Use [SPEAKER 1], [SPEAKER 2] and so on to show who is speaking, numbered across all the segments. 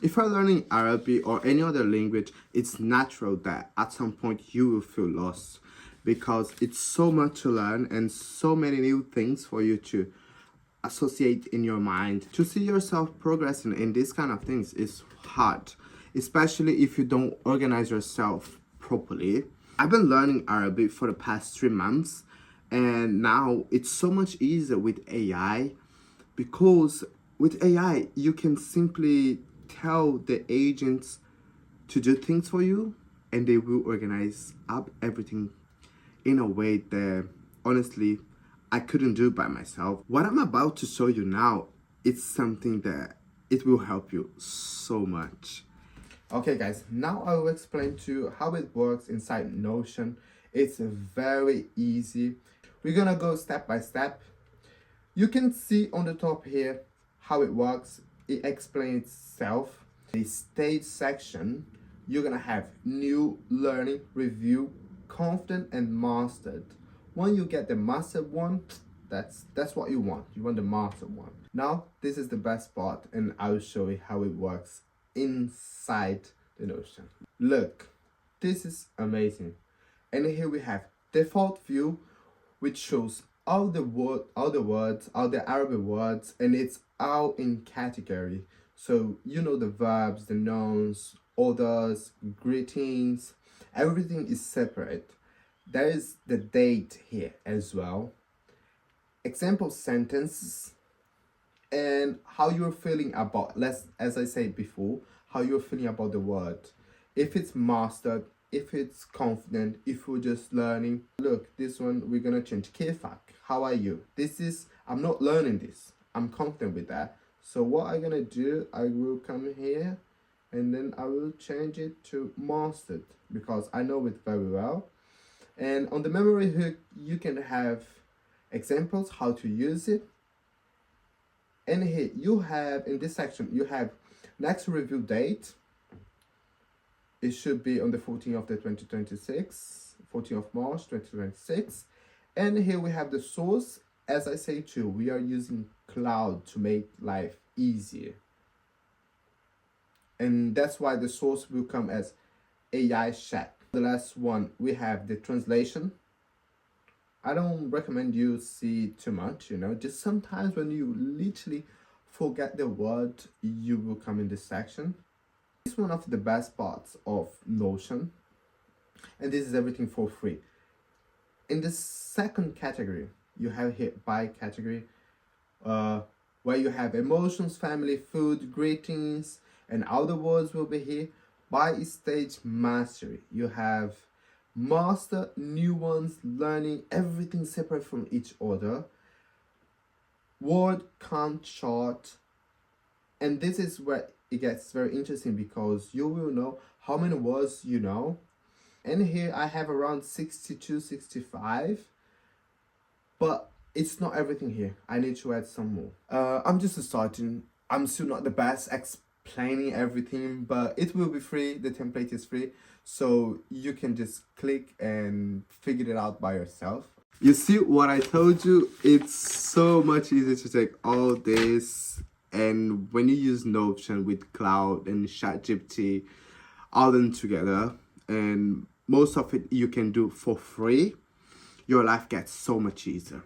[SPEAKER 1] If you're learning Arabic or any other language, it's natural that at some point you will feel lost because it's so much to learn and so many new things for you to associate in your mind. To see yourself progressing in these kind of things is hard, especially if you don't organize yourself properly. I've been learning Arabic for the past 3 months, and now it's so much easier with AI because with AI you can simply tell the agents to do things for you and they will organize up everything in a way that honestly I couldn't do by myself. What I'm about to show you now, it's something that it will help you so much. Okay guys, now I will explain to you how it works inside Notion. It's very easy. We're gonna go step by step. You can see on the top here how it works. It explains itself. The stage section, you're gonna have new, learning, review, confident, and mastered. When you get the mastered one, that's what you want. You want the mastered one. Now, this is the best part, and I will show you how it works inside the Notion. Look, this is amazing. And here we have default view, which shows all the words, all the Arabic words, and it's all in category. So you know the verbs, the nouns, orders, greetings, everything is separate. There is the date here as well, example sentences, and how you're feeling about, as I said before, how you're feeling about the word. If it's mastered, if it's confident, if you're just learning. Look, this one we're gonna change Kefak. How are you? This is, I'm not learning this. I'm confident with that. So what I'm gonna do, I will come here and then I will change it to mastered because I know it very well. And on the memory hook, you can have examples how to use it. And here you have, in this section, you have next review date. It should be on the 14th of the 2026, 14th of March 2026. And here we have the source. As I say too, we are using cloud to make life easier. And that's why the source will come as AI chat. The last one, we have the translation. I don't recommend you see too much, just sometimes when you literally forget the word, you will come in this section. It's one of the best parts of Notion, and this is everything for free. In the second category, you have here by category, where you have emotions, family, food, greetings, and all the words will be here. By stage mastery, you have master, new ones, learning, everything separate from each other, word count chart, and this is where it gets very interesting because you will know how many words you know. And here I have around 62, 65, but it's not everything here. I need to add some more. I'm just starting. I'm still not the best explaining everything, but it will be free. The template is free, so you can just click and figure it out by yourself. You see what I told you? It's so much easier to take all this, and when you use Notion with Cloud and ChatGPT, all them together, and most of it you can do for free, your life gets so much easier.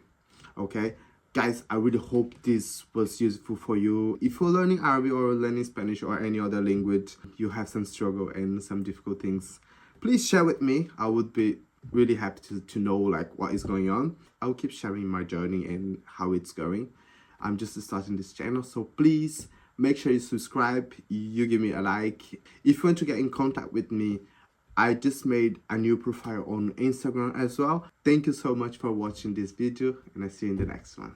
[SPEAKER 1] Okay guys, I really hope this was useful for you. If you're learning Arabic or learning Spanish or any other language, you have some struggle and some difficult things, please share with me. I would be really happy to know like what is going on. I'll keep sharing my journey and how it's going. I'm just starting this channel, so please make sure you subscribe, you give me a like. If you want to get in contact with me, I just made a new profile on Instagram as well. Thank you so much for watching this video, and I'll see you in the next one.